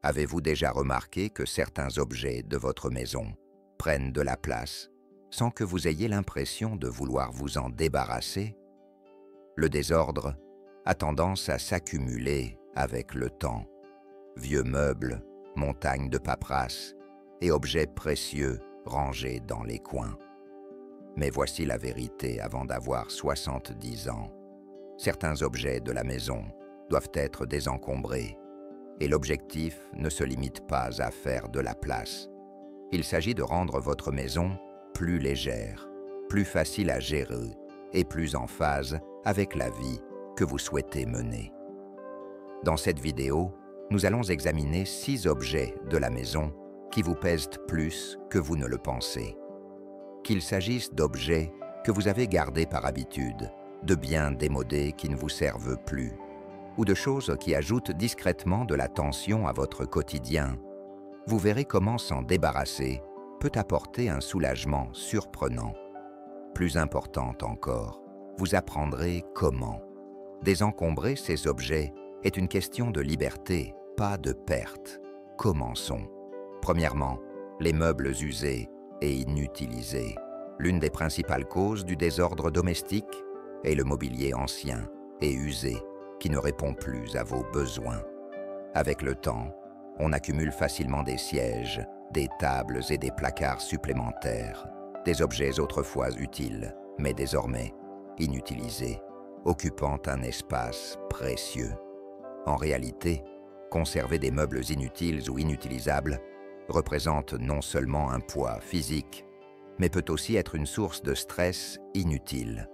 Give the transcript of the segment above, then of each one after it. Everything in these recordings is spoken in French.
Avez-vous déjà remarqué que certains objets de votre maison prennent de la place sans que vous ayez l'impression de vouloir vous en débarrasser? Le désordre a tendance à s'accumuler avec le temps. Vieux meubles, montagnes de paperasse et objets précieux rangés dans les coins. Mais voici la vérité avant d'avoir 70 ans. Certains objets de la maison doivent être désencombrés. Et l'objectif ne se limite pas à faire de la place. Il s'agit de rendre votre maison plus légère, plus facile à gérer et plus en phase avec la vie que vous souhaitez mener. Dans cette vidéo, nous allons examiner 6 objets de la maison qui vous pèsent plus que vous ne le pensez. Qu'il s'agisse d'objets que vous avez gardés par habitude, de biens démodés qui ne vous servent plus, ou de choses qui ajoutent discrètement de la tension à votre quotidien, vous verrez comment s'en débarrasser peut apporter un soulagement surprenant. Plus important encore, vous apprendrez comment. Désencombrer ces objets est une question de liberté, pas de perte. Commençons. Premièrement, les meubles usés et inutilisés. L'une des principales causes du désordre domestique est le mobilier ancien et usé, qui ne répond plus à vos besoins. Avec le temps, on accumule facilement des sièges, des tables et des placards supplémentaires, des objets autrefois utiles, mais désormais inutilisés, occupant un espace précieux. En réalité, conserver des meubles inutiles ou inutilisables représente non seulement un poids physique, mais peut aussi être une source de stress inutile.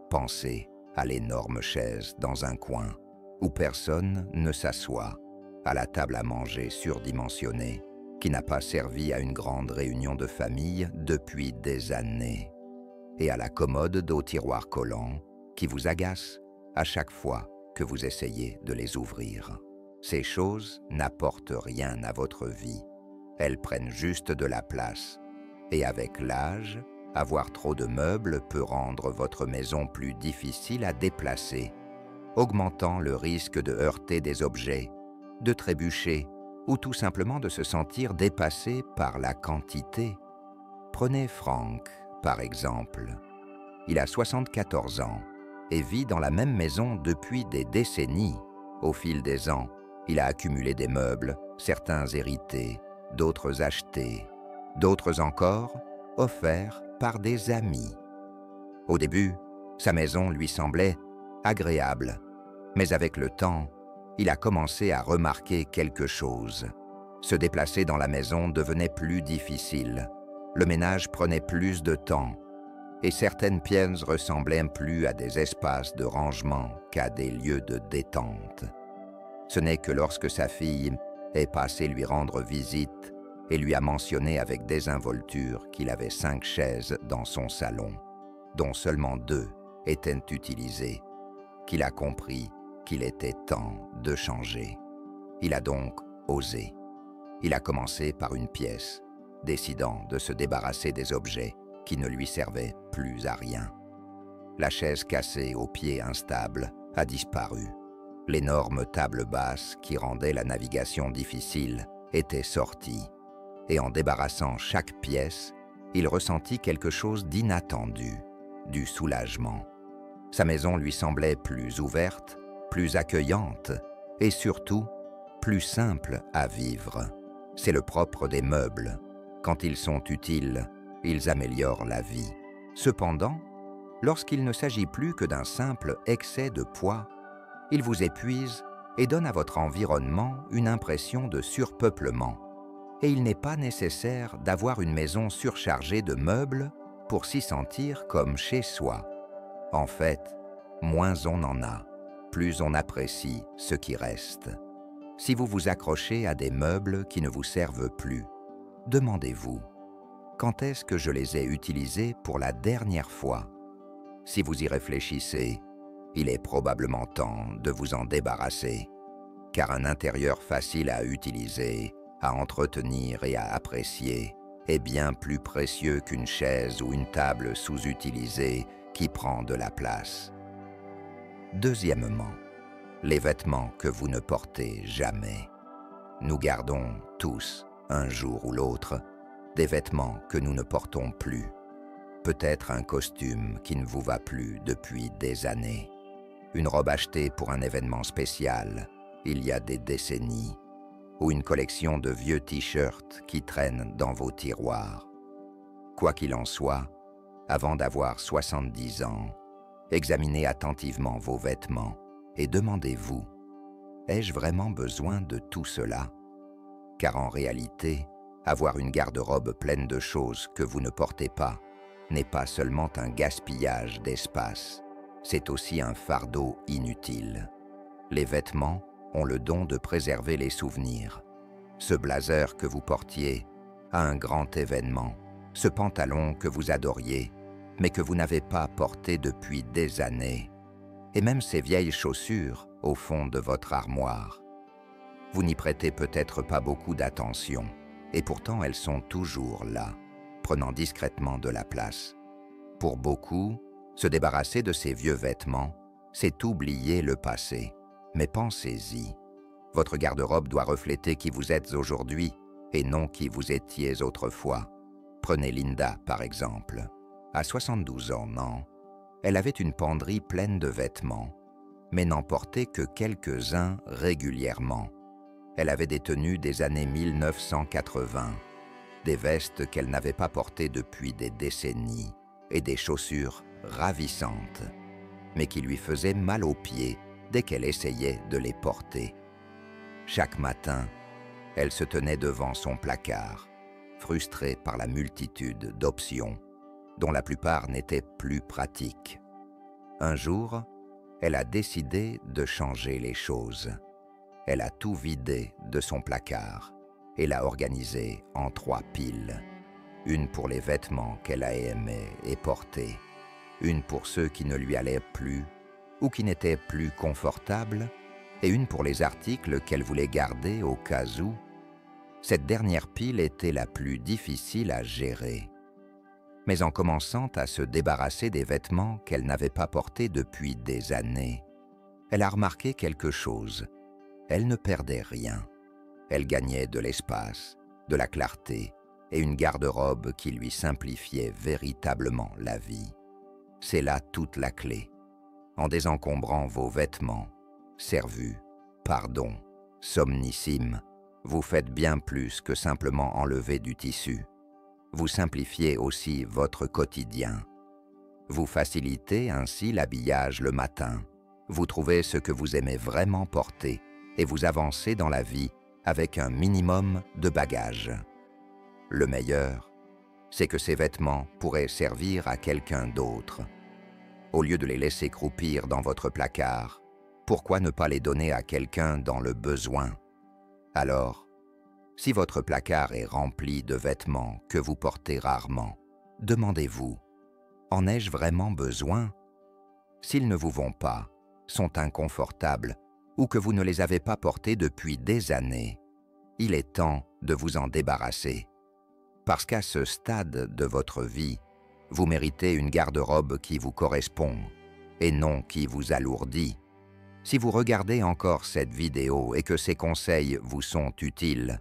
Pensez à l'énorme chaise dans un coin, où personne ne s'assoit, à la table à manger surdimensionnée, qui n'a pas servi à une grande réunion de famille depuis des années, et à la commode aux tiroirs collants, qui vous agace à chaque fois que vous essayez de les ouvrir. Ces choses n'apportent rien à votre vie, elles prennent juste de la place, et avec l'âge, avoir trop de meubles peut rendre votre maison plus difficile à déplacer, augmentant le risque de heurter des objets, de trébucher ou tout simplement de se sentir dépassé par la quantité. Prenez Frank, par exemple. Il a 74 ans et vit dans la même maison depuis des décennies. Au fil des ans, il a accumulé des meubles, certains hérités, d'autres achetés, d'autres encore offerts par des amis. Au début, sa maison lui semblait agréable, mais avec le temps, il a commencé à remarquer quelque chose. Se déplacer dans la maison devenait plus difficile, le ménage prenait plus de temps, et certaines pièces ressemblaient plus à des espaces de rangement qu'à des lieux de détente. Ce n'est que lorsque sa fille est passée lui rendre visite et lui a mentionné avec désinvolture qu'il avait 5 chaises dans son salon, dont seulement 2 étaient utilisées, qu'il a compris qu'il était temps de changer. Il a donc osé. Il a commencé par une pièce, décidant de se débarrasser des objets qui ne lui servaient plus à rien. La chaise cassée aux pieds instables a disparu. L'énorme table basse qui rendait la navigation difficile était sortie. Et en débarrassant chaque pièce, il ressentit quelque chose d'inattendu, du soulagement. Sa maison lui semblait plus ouverte, plus accueillante et surtout plus simple à vivre. C'est le propre des meubles. Quand ils sont utiles, ils améliorent la vie. Cependant, lorsqu'il ne s'agit plus que d'un simple excès de poids, ils vous épuisent et donnent à votre environnement une impression de surpeuplement. Et il n'est pas nécessaire d'avoir une maison surchargée de meubles pour s'y sentir comme chez soi. En fait, moins on en a, plus on apprécie ce qui reste. Si vous vous accrochez à des meubles qui ne vous servent plus, demandez-vous, quand est-ce que je les ai utilisés pour la dernière fois? Si vous y réfléchissez, il est probablement temps de vous en débarrasser, car un intérieur facile à utiliser, à entretenir et à apprécier est bien plus précieux qu'une chaise ou une table sous-utilisée qui prend de la place. Deuxièmement, les vêtements que vous ne portez jamais. Nous gardons tous, un jour ou l'autre, des vêtements que nous ne portons plus. Peut-être un costume qui ne vous va plus depuis des années. Une robe achetée pour un événement spécial, il y a des décennies. Ou une collection de vieux t-shirts qui traînent dans vos tiroirs. Quoi qu'il en soit, avant d'avoir 70 ans, examinez attentivement vos vêtements et demandez-vous, ai-je vraiment besoin de tout cela? Car en réalité, avoir une garde-robe pleine de choses que vous ne portez pas n'est pas seulement un gaspillage d'espace, c'est aussi un fardeau inutile. Les vêtements ont le don de préserver les souvenirs. Ce blazer que vous portiez à un grand événement, ce pantalon que vous adoriez, mais que vous n'avez pas porté depuis des années, et même ces vieilles chaussures au fond de votre armoire. Vous n'y prêtez peut-être pas beaucoup d'attention, et pourtant elles sont toujours là, prenant discrètement de la place. Pour beaucoup, se débarrasser de ces vieux vêtements, c'est oublier le passé. Mais pensez-y, votre garde-robe doit refléter qui vous êtes aujourd'hui et non qui vous étiez autrefois. Prenez Linda, par exemple. À 72 ans, non, elle avait une penderie pleine de vêtements, mais n'en portait que quelques-uns régulièrement. Elle avait des tenues des années 1980, des vestes qu'elle n'avait pas portées depuis des décennies et des chaussures ravissantes, mais qui lui faisaient mal aux pieds dès qu'elle essayait de les porter. Chaque matin, elle se tenait devant son placard, frustrée par la multitude d'options, dont la plupart n'étaient plus pratiques. Un jour, elle a décidé de changer les choses. Elle a tout vidé de son placard et l'a organisé en 3 piles. Une pour les vêtements qu'elle a aimés et portés, une pour ceux qui ne lui allaient plus ou qui n'étaient plus confortables, et une pour les articles qu'elle voulait garder au cas où. Cette dernière pile était la plus difficile à gérer. Mais en commençant à se débarrasser des vêtements qu'elle n'avait pas portés depuis des années, elle a remarqué quelque chose. Elle ne perdait rien. Elle gagnait de l'espace, de la clarté et une garde-robe qui lui simplifiait véritablement la vie. C'est là toute la clé. En désencombrant vos vêtements, Servu, pardon, somnissime, vous faites bien plus que simplement enlever du tissu. Vous simplifiez aussi votre quotidien. Vous facilitez ainsi l'habillage le matin. Vous trouvez ce que vous aimez vraiment porter et vous avancez dans la vie avec un minimum de bagages. Le meilleur, c'est que ces vêtements pourraient servir à quelqu'un d'autre. Au lieu de les laisser croupir dans votre placard, pourquoi ne pas les donner à quelqu'un dans le besoin? Alors, si votre placard est rempli de vêtements que vous portez rarement, demandez-vous, en ai-je vraiment besoin? S'ils ne vous vont pas, sont inconfortables ou que vous ne les avez pas portés depuis des années, il est temps de vous en débarrasser. Parce qu'à ce stade de votre vie, vous méritez une garde-robe qui vous correspond et non qui vous alourdit. Si vous regardez encore cette vidéo et que ces conseils vous sont utiles,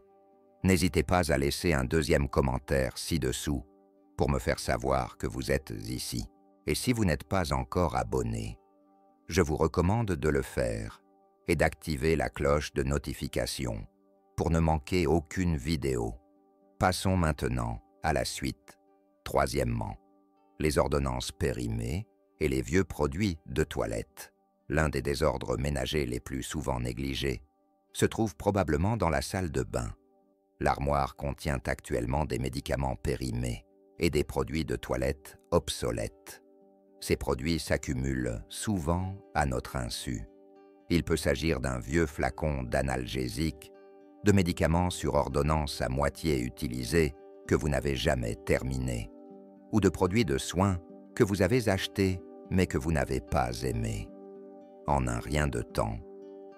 n'hésitez pas à laisser un deuxième commentaire ci-dessous pour me faire savoir que vous êtes ici. Et si vous n'êtes pas encore abonné, je vous recommande de le faire et d'activer la cloche de notification pour ne manquer aucune vidéo. Passons maintenant à la suite. Troisièmement, les ordonnances périmées et les vieux produits de toilette. L'un des désordres ménagers les plus souvent négligés se trouve probablement dans la salle de bain. L'armoire contient actuellement des médicaments périmés et des produits de toilette obsolètes. Ces produits s'accumulent souvent à notre insu. Il peut s'agir d'un vieux flacon d'analgésique, de médicaments sur ordonnance à moitié utilisés que vous n'avez jamais terminés, ou de produits de soins que vous avez achetés mais que vous n'avez pas aimés. En un rien de temps,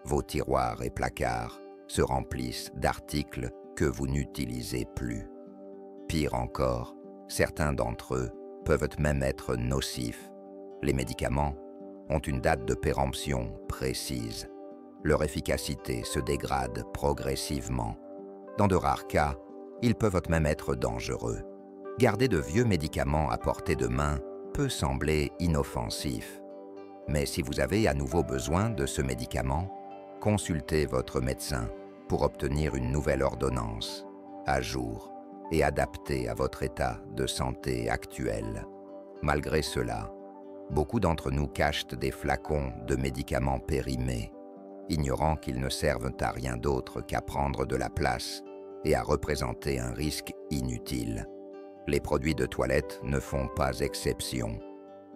vos tiroirs et placards se remplissent d'articles que vous n'utilisez plus. Pire encore, certains d'entre eux peuvent même être nocifs. Les médicaments ont une date de péremption précise. leur efficacité se dégrade progressivement. Dans de rares cas, ils peuvent même être dangereux. Garder de vieux médicaments à portée de main peut sembler inoffensif. Mais si vous avez à nouveau besoin de ce médicament, consultez votre médecin pour obtenir une nouvelle ordonnance, à jour et adaptée à votre état de santé actuel. Malgré cela, beaucoup d'entre nous cachent des flacons de médicaments périmés, ignorant qu'ils ne servent à rien d'autre qu'à prendre de la place et à représenter un risque inutile. Les produits de toilette ne font pas exception.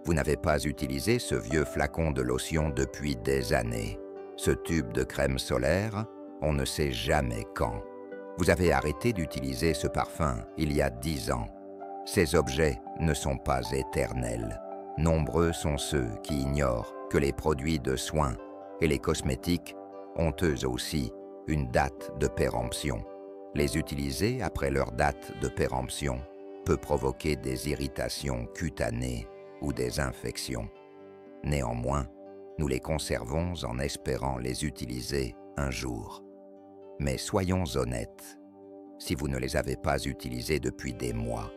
Vous n'avez pas utilisé ce vieux flacon de lotion depuis des années. Ce tube de crème solaire, on ne sait jamais quand. Vous avez arrêté d'utiliser ce parfum il y a 10 ans. Ces objets ne sont pas éternels. Nombreux sont ceux qui ignorent que les produits de soins et les cosmétiques ont eux aussi une date de péremption. Les utiliser après leur date de péremption peut provoquer des irritations cutanées ou des infections. Néanmoins, nous les conservons en espérant les utiliser un jour. Mais soyons honnêtes, si vous ne les avez pas utilisés depuis des mois,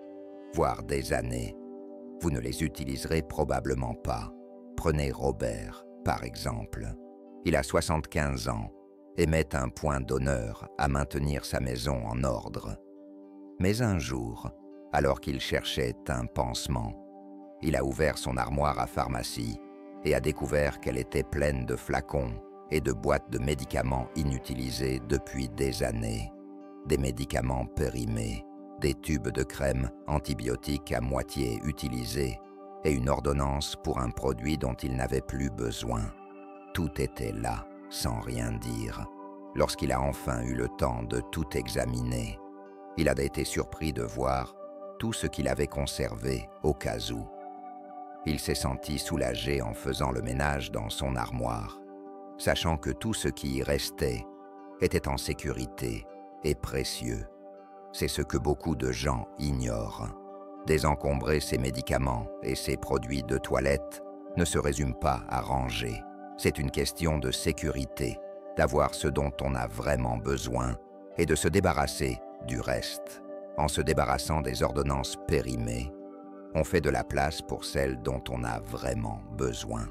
voire des années, vous ne les utiliserez probablement pas. Prenez Robert, par exemple. Il a 75 ans et met un point d'honneur à maintenir sa maison en ordre. Mais un jour, alors qu'il cherchait un pansement, il a ouvert son armoire à pharmacie et a découvert qu'elle était pleine de flacons et de boîtes de médicaments inutilisés depuis des années. Des médicaments périmés, des tubes de crème antibiotiques à moitié utilisés et une ordonnance pour un produit dont il n'avait plus besoin. Tout était là, sans rien dire. Lorsqu'il a enfin eu le temps de tout examiner, il a été surpris de voir tout ce qu'il avait conservé au cas où. Il s'est senti soulagé en faisant le ménage dans son armoire, sachant que tout ce qui y restait était en sécurité et précieux. C'est ce que beaucoup de gens ignorent. Désencombrer ses médicaments et ses produits de toilette ne se résume pas à ranger. C'est une question de sécurité, d'avoir ce dont on a vraiment besoin et de se débarrasser du reste. En se débarrassant des ordonnances périmées, on fait de la place pour celles dont on a vraiment besoin.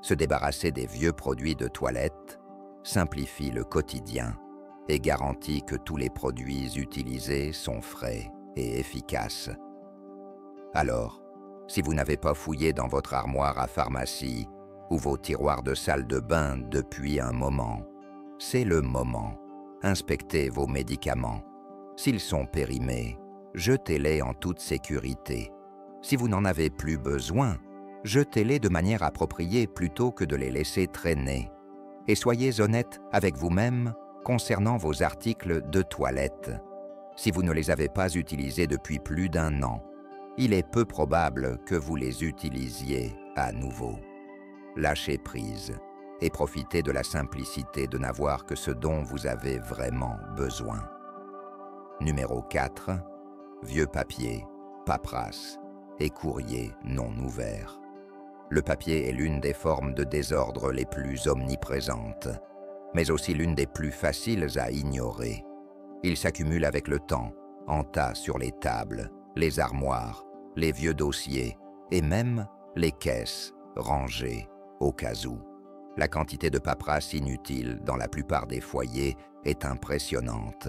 Se débarrasser des vieux produits de toilette simplifie le quotidien et garantit que tous les produits utilisés sont frais et efficaces. Alors, si vous n'avez pas fouillé dans votre armoire à pharmacie ou vos tiroirs de salle de bain depuis un moment, c'est le moment. Inspectez vos médicaments. S'ils sont périmés, jetez-les en toute sécurité. Si vous n'en avez plus besoin, jetez-les de manière appropriée plutôt que de les laisser traîner. Et soyez honnête avec vous-même concernant vos articles de toilette. Si vous ne les avez pas utilisés depuis plus d'1 an, il est peu probable que vous les utilisiez à nouveau. Lâchez prise et profitez de la simplicité de n'avoir que ce dont vous avez vraiment besoin. Numéro 4. Vieux papier, paperasse et courrier non ouvert. Le papier est l'une des formes de désordre les plus omniprésentes, mais aussi l'une des plus faciles à ignorer. Il s'accumule avec le temps, en tas sur les tables, les armoires, les vieux dossiers et même les caisses rangées au cas où. La quantité de paperasse inutile dans la plupart des foyers est impressionnante.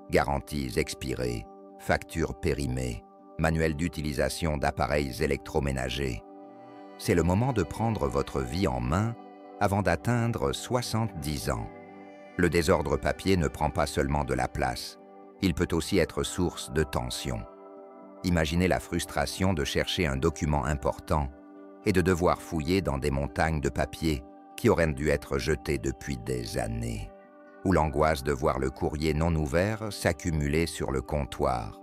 Garanties expirées, factures périmées, manuels d'utilisation d'appareils électroménagers. C'est le moment de prendre votre vie en main avant d'atteindre 70 ans. Le désordre papier ne prend pas seulement de la place, il peut aussi être source de tension. Imaginez la frustration de chercher un document important et de devoir fouiller dans des montagnes de papier qui auraient dû être jetés depuis des années, ou l'angoisse de voir le courrier non ouvert s'accumuler sur le comptoir,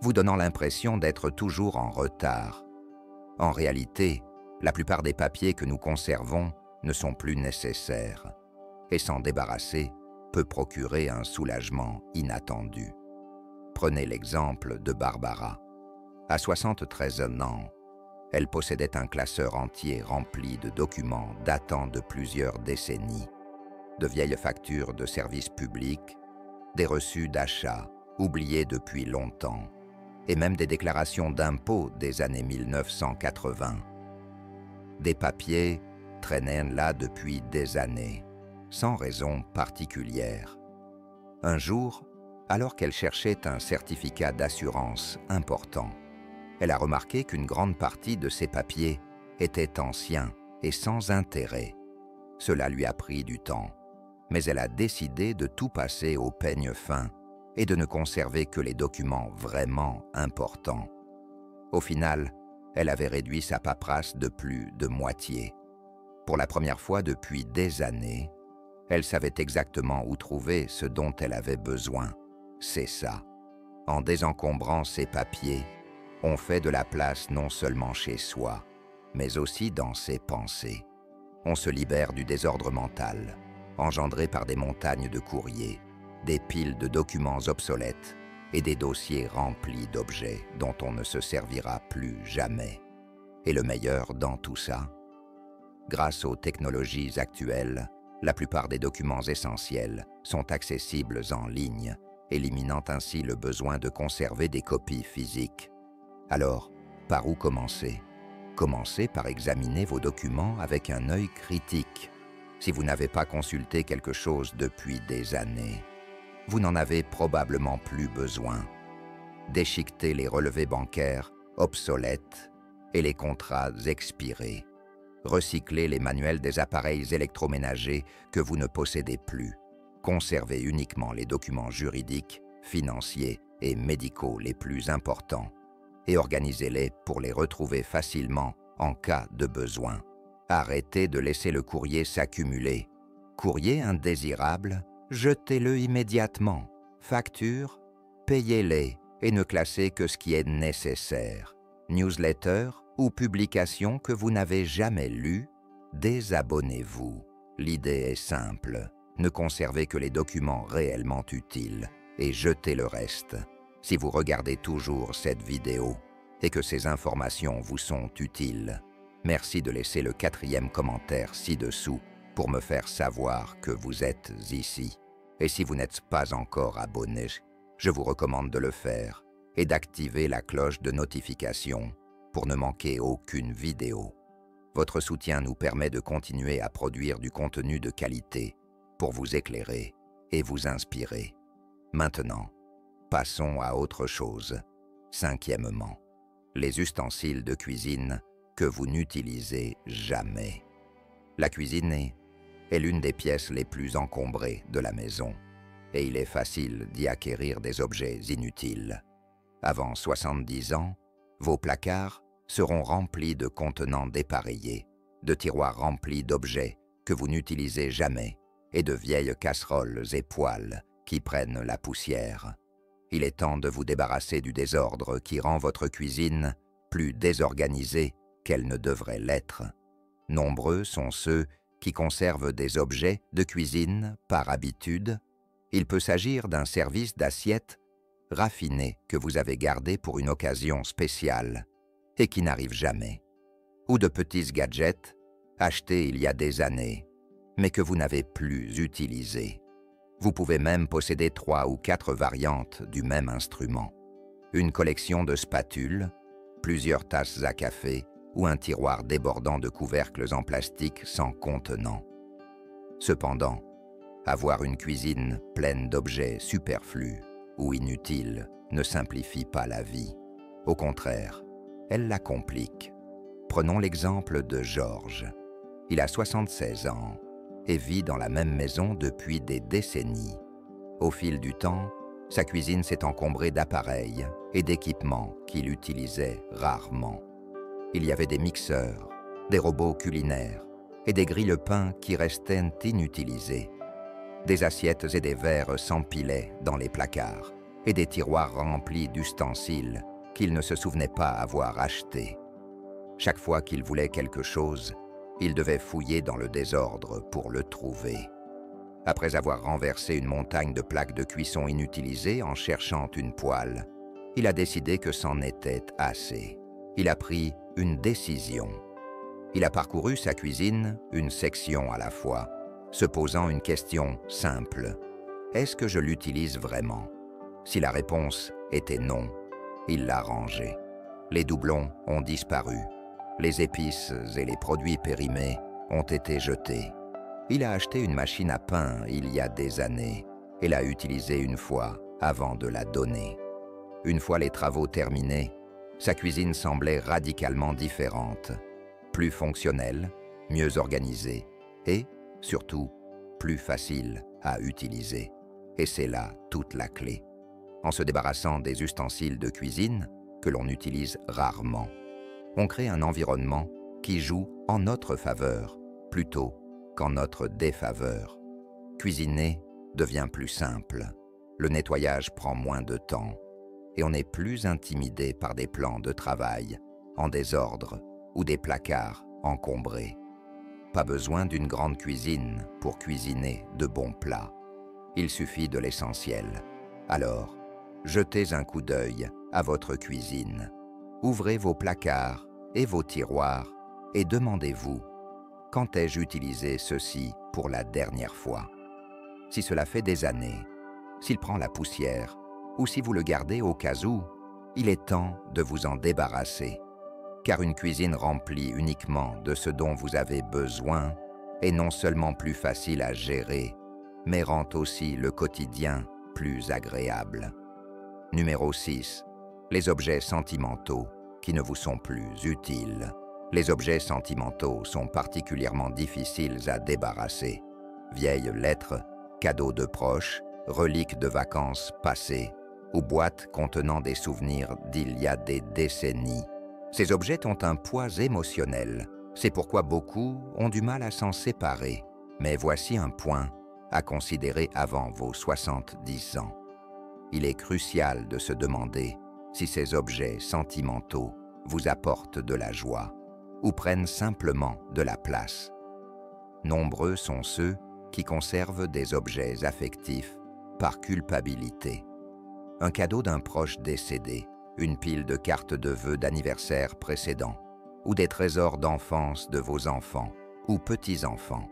vous donnant l'impression d'être toujours en retard. En réalité, la plupart des papiers que nous conservons ne sont plus nécessaires, et s'en débarrasser peut procurer un soulagement inattendu. Prenez l'exemple de Barbara. À 73 ans, elle possédait un classeur entier rempli de documents datant de plusieurs décennies. de vieilles factures de services publics, des reçus d'achat oubliés depuis longtemps, et même des déclarations d'impôts des années 1980. Des papiers traînaient là depuis des années, sans raison particulière. Un jour, alors qu'elle cherchait un certificat d'assurance important, elle a remarqué qu'une grande partie de ces papiers était ancien et sans intérêt. Cela lui a pris du temps, mais elle a décidé de tout passer au peigne fin et de ne conserver que les documents vraiment importants. Au final, elle avait réduit sa paperasse de plus de moitié. Pour la première fois depuis des années, elle savait exactement où trouver ce dont elle avait besoin. C'est ça. En désencombrant ses papiers, on fait de la place non seulement chez soi, mais aussi dans ses pensées. On se libère du désordre mental, engendré par des montagnes de courriers, des piles de documents obsolètes et des dossiers remplis d'objets dont on ne se servira plus jamais. Et le meilleur dans tout ça, grâce aux technologies actuelles, la plupart des documents essentiels sont accessibles en ligne, éliminant ainsi le besoin de conserver des copies physiques. Alors, par où commencer? Commencez par examiner vos documents avec un œil critique. Si vous n'avez pas consulté quelque chose depuis des années, vous n'en avez probablement plus besoin. Déchiquetez les relevés bancaires obsolètes et les contrats expirés. Recyclez les manuels des appareils électroménagers que vous ne possédez plus. Conservez uniquement les documents juridiques, financiers et médicaux les plus importants et organisez-les pour les retrouver facilement en cas de besoin. Arrêtez de laisser le courrier s'accumuler. Courrier indésirable, jetez-le immédiatement. Factures, payez-les et ne classez que ce qui est nécessaire. Newsletter ou publication que vous n'avez jamais lue, désabonnez-vous. L'idée est simple, ne conservez que les documents réellement utiles et jetez le reste. Si vous regardez toujours cette vidéo et que ces informations vous sont utiles, merci de laisser le 4e commentaire ci-dessous pour me faire savoir que vous êtes ici. Et si vous n'êtes pas encore abonné, je vous recommande de le faire et d'activer la cloche de notification pour ne manquer aucune vidéo. Votre soutien nous permet de continuer à produire du contenu de qualité pour vous éclairer et vous inspirer. Maintenant, passons à autre chose. 5e, les ustensiles de cuisine que vous n'utilisez jamais. La cuisine est l'une des pièces les plus encombrées de la maison et il est facile d'y acquérir des objets inutiles. Avant 70 ans, vos placards seront remplis de contenants dépareillés, de tiroirs remplis d'objets que vous n'utilisez jamais et de vieilles casseroles et poêles qui prennent la poussière. Il est temps de vous débarrasser du désordre qui rend votre cuisine plus désorganisée qu'elle ne devrait l'être. Nombreux sont ceux qui conservent des objets de cuisine par habitude. Il peut s'agir d'un service d'assiette raffiné que vous avez gardé pour une occasion spéciale et qui n'arrive jamais, ou de petits gadgets achetés il y a des années, mais que vous n'avez plus utilisés. Vous pouvez même posséder 3 ou 4 variantes du même instrument, une collection de spatules, plusieurs tasses à café ou un tiroir débordant de couvercles en plastique sans contenant. Cependant, avoir une cuisine pleine d'objets superflus ou inutiles ne simplifie pas la vie. Au contraire, elle la complique. Prenons l'exemple de Georges. Il a 76 ans et vit dans la même maison depuis des décennies. Au fil du temps, sa cuisine s'est encombrée d'appareils et d'équipements qu'il utilisait rarement. Il y avait des mixeurs, des robots culinaires et des grille-pains qui restaient inutilisés. Des assiettes et des verres s'empilaient dans les placards et des tiroirs remplis d'ustensiles qu'il ne se souvenait pas avoir achetés. Chaque fois qu'il voulait quelque chose, il devait fouiller dans le désordre pour le trouver. Après avoir renversé une montagne de plaques de cuisson inutilisées en cherchant une poêle, il a décidé que c'en était assez. Il a pris une décision. Il a parcouru sa cuisine, une section à la fois, se posant une question simple. Est-ce que je l'utilise vraiment? Si la réponse était non, il l'a rangé. Les doublons ont disparu. Les épices et les produits périmés ont été jetés. Il a acheté une machine à pain il y a des années et l'a utilisée une fois avant de la donner. Une fois les travaux terminés, sa cuisine semblait radicalement différente, plus fonctionnelle, mieux organisée et, surtout, plus facile à utiliser. Et c'est là toute la clé. En se débarrassant des ustensiles de cuisine que l'on utilise rarement, on crée un environnement qui joue en notre faveur plutôt qu'en notre défaveur. Cuisiner devient plus simple, le nettoyage prend moins de temps et on est plus intimidé par des plans de travail en désordre ou des placards encombrés. Pas besoin d'une grande cuisine pour cuisiner de bons plats. Il suffit de l'essentiel. Alors, jetez un coup d'œil à votre cuisine. Ouvrez vos placards et vos tiroirs et demandez-vous « Quand ai-je utilisé ceci pour la dernière fois ?» Si cela fait des années, s'il prend la poussière ou si vous le gardez au cas où, il est temps de vous en débarrasser. Car une cuisine remplie uniquement de ce dont vous avez besoin est non seulement plus facile à gérer, mais rend aussi le quotidien plus agréable. Numéro 6. Les objets sentimentaux qui ne vous sont plus utiles. Les objets sentimentaux sont particulièrement difficiles à débarrasser. Vieilles lettres, cadeaux de proches, reliques de vacances passées ou boîtes contenant des souvenirs d'il y a des décennies. Ces objets ont un poids émotionnel. C'est pourquoi beaucoup ont du mal à s'en séparer. Mais voici un point à considérer avant vos 70 ans. Il est crucial de se demander si ces objets sentimentaux vous apportent de la joie ou prennent simplement de la place. Nombreux sont ceux qui conservent des objets affectifs par culpabilité. Un cadeau d'un proche décédé, une pile de cartes de vœux d'anniversaire précédents, ou des trésors d'enfance de vos enfants ou petits-enfants.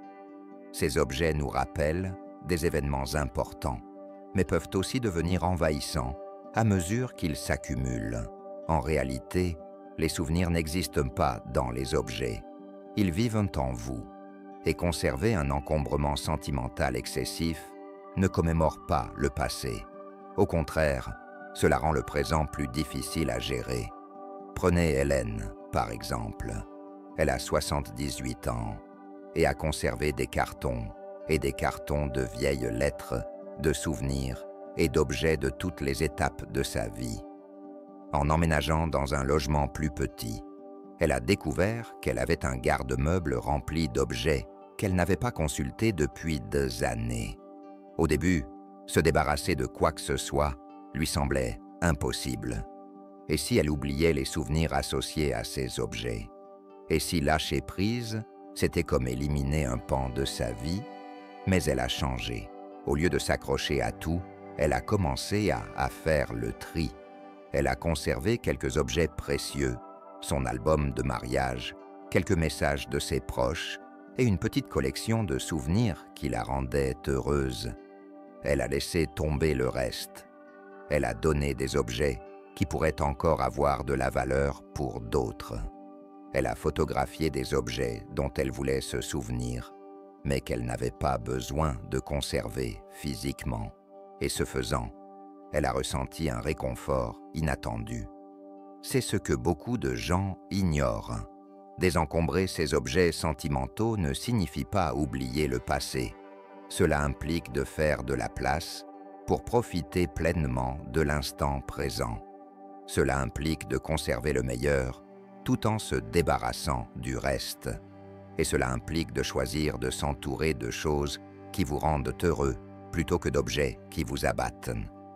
Ces objets nous rappellent des événements importants, mais peuvent aussi devenir envahissants à mesure qu'ils s'accumulent. En réalité, les souvenirs n'existent pas dans les objets. Ils vivent en vous, et conserver un encombrement sentimental excessif ne commémore pas le passé. Au contraire, cela rend le présent plus difficile à gérer. Prenez Hélène, par exemple. Elle a 78 ans et a conservé des cartons et des cartons de vieilles lettres, de souvenirs et d'objets de toutes les étapes de sa vie. En emménageant dans un logement plus petit, elle a découvert qu'elle avait un garde-meuble rempli d'objets qu'elle n'avait pas consultés depuis des années. Au début, se débarrasser de quoi que ce soit lui semblait impossible. Et si elle oubliait les souvenirs associés à ces objets? Et si lâcher prise, c'était comme éliminer un pan de sa vie? Mais elle a changé. Au lieu de s'accrocher à tout, elle a commencé à faire le tri. Elle a conservé quelques objets précieux, son album de mariage, quelques messages de ses proches et une petite collection de souvenirs qui la rendaient heureuse. Elle a laissé tomber le reste. Elle a donné des objets qui pourraient encore avoir de la valeur pour d'autres. Elle a photographié des objets dont elle voulait se souvenir, mais qu'elle n'avait pas besoin de conserver physiquement. Et ce faisant, elle a ressenti un réconfort inattendu. C'est ce que beaucoup de gens ignorent. Désencombrer ces objets sentimentaux ne signifie pas oublier le passé. Cela implique de faire de la place pour profiter pleinement de l'instant présent. Cela implique de conserver le meilleur tout en se débarrassant du reste. Et cela implique de choisir de s'entourer de choses qui vous rendent heureux plutôt que d'objets qui vous abattent.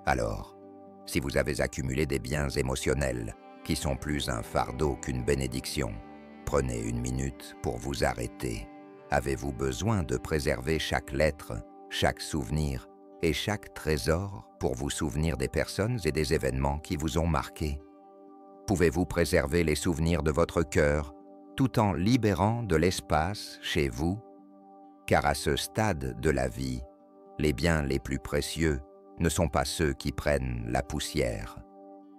Alors, si vous avez accumulé des biens émotionnels qui sont plus un fardeau qu'une bénédiction, prenez une minute pour vous arrêter. Avez-vous besoin de préserver chaque lettre, chaque souvenir et chaque trésor pour vous souvenir des personnes et des événements qui vous ont marqué? Pouvez-vous préserver les souvenirs de votre cœur tout en libérant de l'espace chez vous? car à ce stade de la vie, les biens les plus précieux ne sont pas ceux qui prennent la poussière.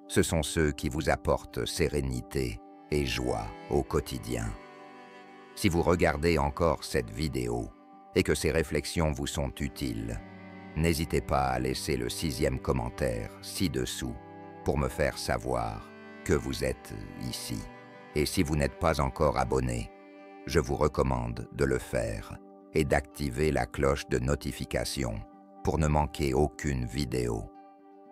Ce sont ceux qui vous apportent sérénité et joie au quotidien. Si vous regardez encore cette vidéo et que ces réflexions vous sont utiles, n'hésitez pas à laisser le 6e commentaire ci-dessous pour me faire savoir que vous êtes ici. Et si vous n'êtes pas encore abonné, je vous recommande de le faire et d'activer la cloche de notification pour ne manquer aucune vidéo.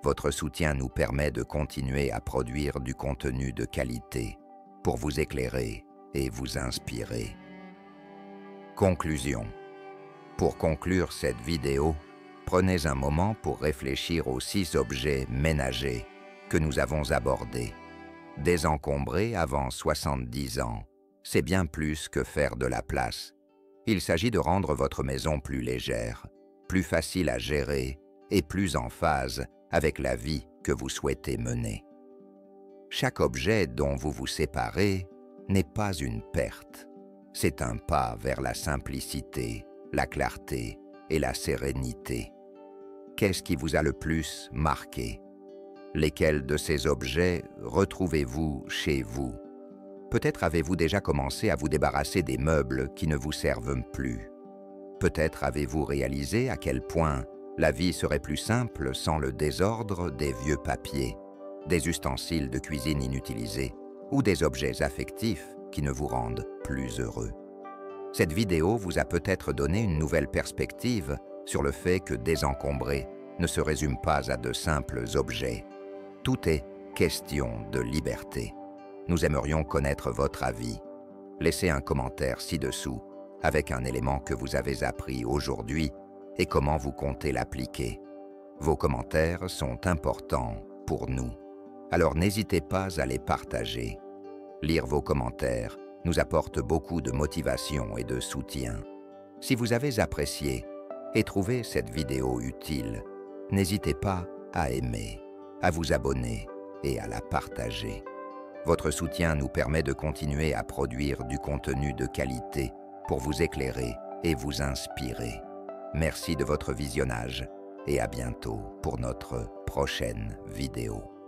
Votre soutien nous permet de continuer à produire du contenu de qualité pour vous éclairer et vous inspirer. Conclusion. Pour conclure cette vidéo, prenez un moment pour réfléchir aux 6 objets ménagers que nous avons abordés. Désencombrer avant 70 ans, c'est bien plus que faire de la place. Il s'agit de rendre votre maison plus légère, plus facile à gérer et plus en phase avec la vie que vous souhaitez mener. Chaque objet dont vous vous séparez n'est pas une perte. C'est un pas vers la simplicité, la clarté et la sérénité. Qu'est-ce qui vous a le plus marqué? Lesquels de ces objets retrouvez-vous chez vous? Peut-être avez-vous déjà commencé à vous débarrasser des meubles qui ne vous servent plus. Peut-être avez-vous réalisé à quel point la vie serait plus simple sans le désordre des vieux papiers, des ustensiles de cuisine inutilisés ou des objets affectifs qui ne vous rendent plus heureux. Cette vidéo vous a peut-être donné une nouvelle perspective sur le fait que désencombrer ne se résume pas à de simples objets. Tout est question de liberté. Nous aimerions connaître votre avis. Laissez un commentaire ci-dessous avec un élément que vous avez appris aujourd'hui et comment vous comptez l'appliquer. Vos commentaires sont importants pour nous, alors n'hésitez pas à les partager. Lire vos commentaires nous apporte beaucoup de motivation et de soutien. Si vous avez apprécié et trouvé cette vidéo utile, n'hésitez pas à aimer, à vous abonner et à la partager. Votre soutien nous permet de continuer à produire du contenu de qualité pour vous éclairer et vous inspirer. Merci de votre visionnage et à bientôt pour notre prochaine vidéo.